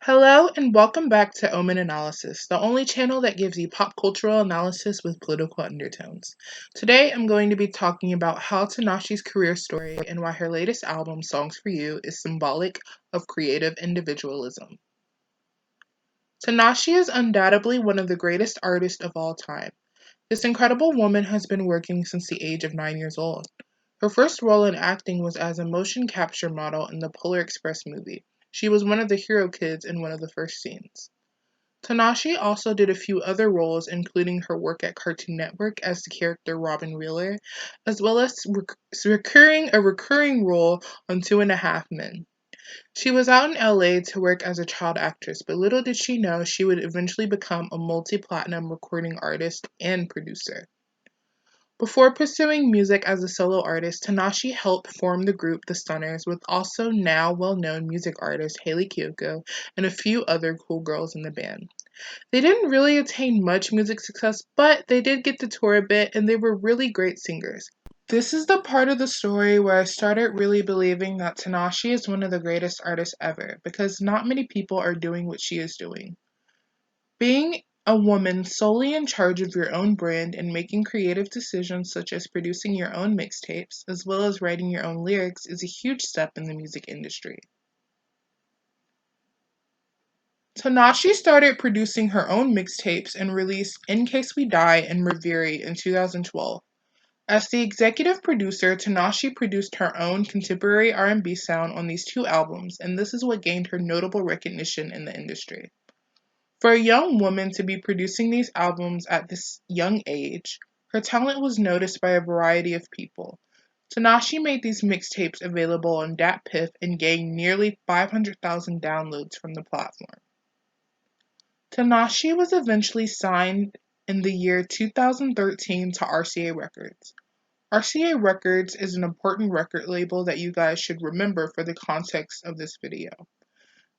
Hello and welcome back to Omen Analysis, the only channel that gives you pop cultural analysis with political undertones. Today I'm going to be talking about how Tinashe's career story and why her latest album, Songs for You, is symbolic of creative individualism. Tinashe is undoubtedly one of the greatest artists of all time. This incredible woman has been working since the age of 9 years old. Her first role in acting was as a motion capture model in the Polar Express movie. She was one of the hero kids in one of the first scenes. Tinashe also did a few other roles, including her work at Cartoon Network as the character Robin Wheeler, as well as a recurring role on Two and a Half Men. She was out in LA to work as a child actress, but little did she know she would eventually become a multi-platinum recording artist and producer. Before pursuing music as a solo artist, Tinashe helped form the group The Stunners with also now well-known music artist Hayley Kiyoko and a few other cool girls in the band. They didn't really attain much music success, but they did get to tour a bit and they were really great singers. This is the part of the story where I started really believing that Tinashe is one of the greatest artists ever, because not many people are doing what she is doing. Being a woman solely in charge of your own brand and making creative decisions such as producing your own mixtapes, as well as writing your own lyrics, is a huge step in the music industry. Tinashe started producing her own mixtapes and released In Case We Die and Reverie in 2012. As the executive producer, Tinashe produced her own contemporary R&B sound on these two albums, and this is what gained her notable recognition in the industry. For a young woman to be producing these albums at this young age, her talent was noticed by a variety of people. Tinashe made these mixtapes available on DatPiff and gained nearly 500,000 downloads from the platform. Tinashe was eventually signed in the year 2013 to RCA Records. RCA Records is an important record label that you guys should remember for the context of this video.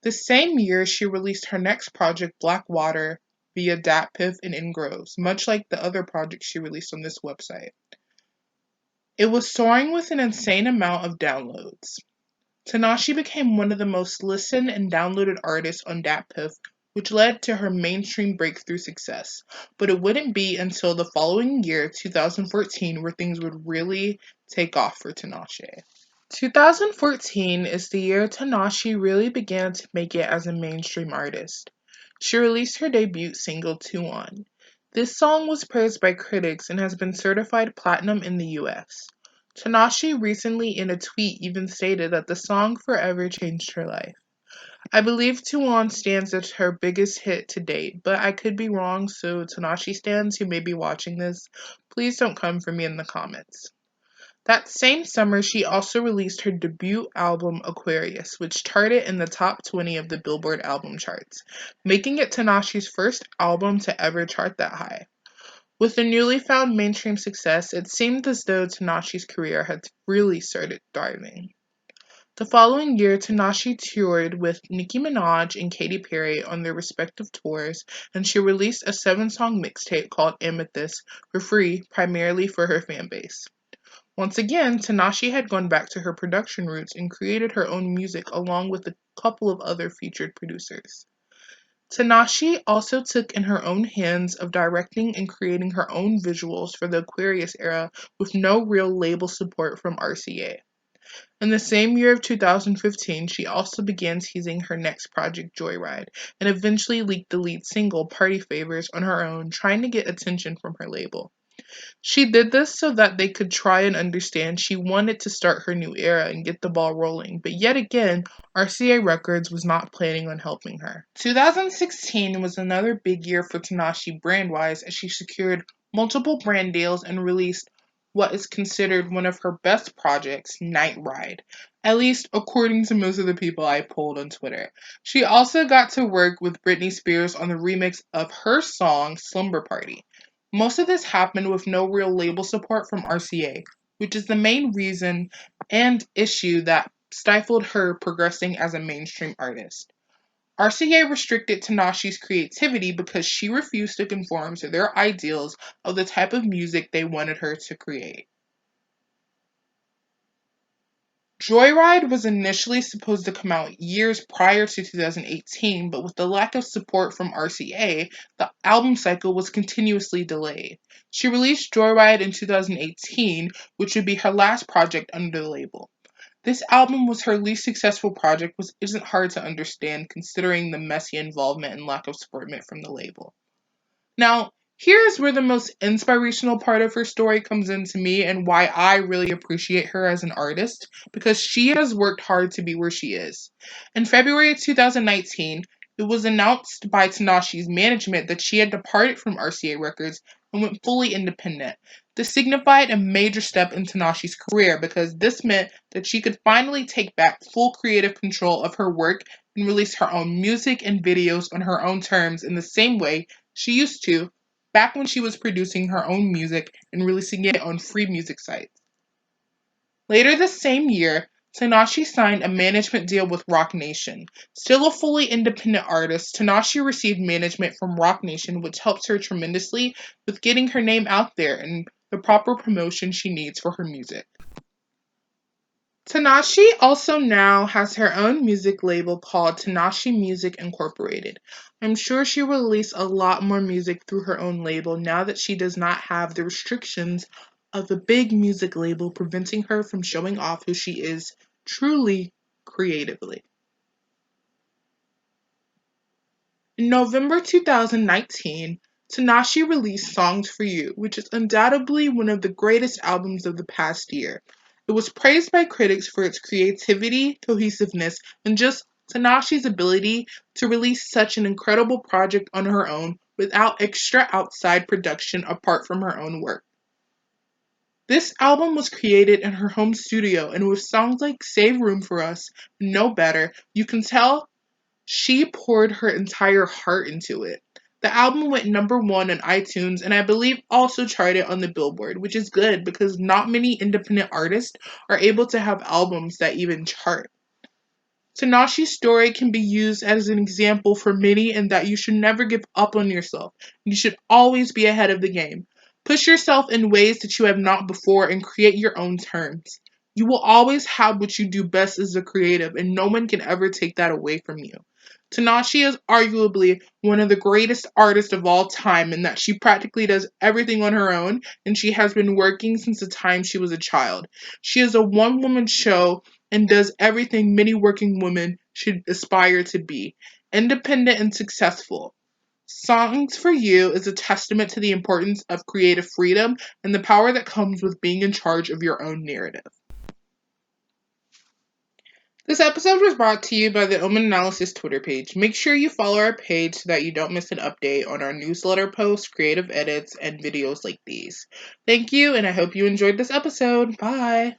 The same year, she released her next project, Blackwater, via DatPiff and Ingrows, much like the other projects she released on this website. It was soaring with an insane amount of downloads. Tinashe became one of the most listened and downloaded artists on DatPiff, which led to her mainstream breakthrough success. But it wouldn't be until the following year, 2014, where things would really take off for Tinashe. 2014 is the year Tinashe really began to make it as a mainstream artist. She released her debut single, 2 On. This song was praised by critics and has been certified platinum in the US. Tinashe recently in a tweet even stated that the song forever changed her life. I believe 2 On stands as her biggest hit to date, but I could be wrong, so Tinashe stans who may be watching this, please don't come for me in the comments. That same summer, she also released her debut album, Aquarius, which charted in the top 20 of the Billboard album charts, making it Tinashe's first album to ever chart that high. With the newly found mainstream success, it seemed as though Tinashe's career had really started thriving. The following year, Tinashe toured with Nicki Minaj and Katy Perry on their respective tours, and she released a 7-song mixtape called Amethyst for free, primarily for her fanbase. Once again, Tinashe had gone back to her production roots and created her own music along with a couple of other featured producers. Tinashe also took in her own hands of directing and creating her own visuals for the Aquarius era with no real label support from RCA. In the same year of 2015, she also began teasing her next project, Joyride, and eventually leaked the lead single, Party Favors, on her own, trying to get attention from her label. She did this so that they could try and understand she wanted to start her new era and get the ball rolling, but yet again, RCA Records was not planning on helping her. 2016 was another big year for Tinashe brand-wise as she secured multiple brand deals and released what is considered one of her best projects, Night Ride, at least according to most of the people I polled on Twitter. She also got to work with Britney Spears on the remix of her song, Slumber Party. Most of this happened with no real label support from RCA, which is the main reason and issue that stifled her progressing as a mainstream artist. RCA restricted Tinashe's creativity because she refused to conform to their ideals of the type of music they wanted her to create. Joyride was initially supposed to come out years prior to 2018, but with the lack of support from RCA, the album cycle was continuously delayed. She released Joyride in 2018, which would be her last project under the label. This album was her least successful project, which isn't hard to understand considering the messy involvement and lack of support from the label. Now, here's where the most inspirational part of her story comes into me and why I really appreciate her as an artist, because she has worked hard to be where she is. In February 2019, it was announced by Tinashe's management that she had departed from RCA Records and went fully independent. This signified a major step in Tinashe's career because this meant that she could finally take back full creative control of her work and release her own music and videos on her own terms in the same way she used to back when she was producing her own music and releasing it on free music sites. Later this same year, Tinashe signed a management deal with Roc Nation. Still a fully independent artist, Tinashe received management from Roc Nation, which helps her tremendously with getting her name out there and the proper promotion she needs for her music. Tinashe also now has her own music label called Tinashe Music Incorporated. I'm sure she will release a lot more music through her own label now that she does not have the restrictions of a big music label preventing her from showing off who she is truly creatively. In November 2019, Tinashe released Songs for You, which is undoubtedly one of the greatest albums of the past year. It was praised by critics for its creativity, cohesiveness, and just Tinashe's ability to release such an incredible project on her own without extra outside production apart from her own work. This album was created in her home studio, and with songs like Save Room for Us and Know Better, you can tell she poured her entire heart into it. The album went #1 on iTunes and I believe also charted on the Billboard, which is good because not many independent artists are able to have albums that even chart. Tinashe's story can be used as an example for many in that you should never give up on yourself. You should always be ahead of the game. Push yourself in ways that you have not before and create your own terms. You will always have what you do best as a creative, and no one can ever take that away from you. Tinashe is arguably one of the greatest artists of all time in that she practically does everything on her own, and she has been working since the time she was a child. She is a one-woman show and does everything many working women should aspire to be, independent and successful. Songs for You is a testament to the importance of creative freedom and the power that comes with being in charge of your own narrative. This episode was brought to you by the Omen Analysis Twitter page. Make sure you follow our page so that you don't miss an update on our newsletter posts, creative edits, and videos like these. Thank you, and I hope you enjoyed this episode. Bye!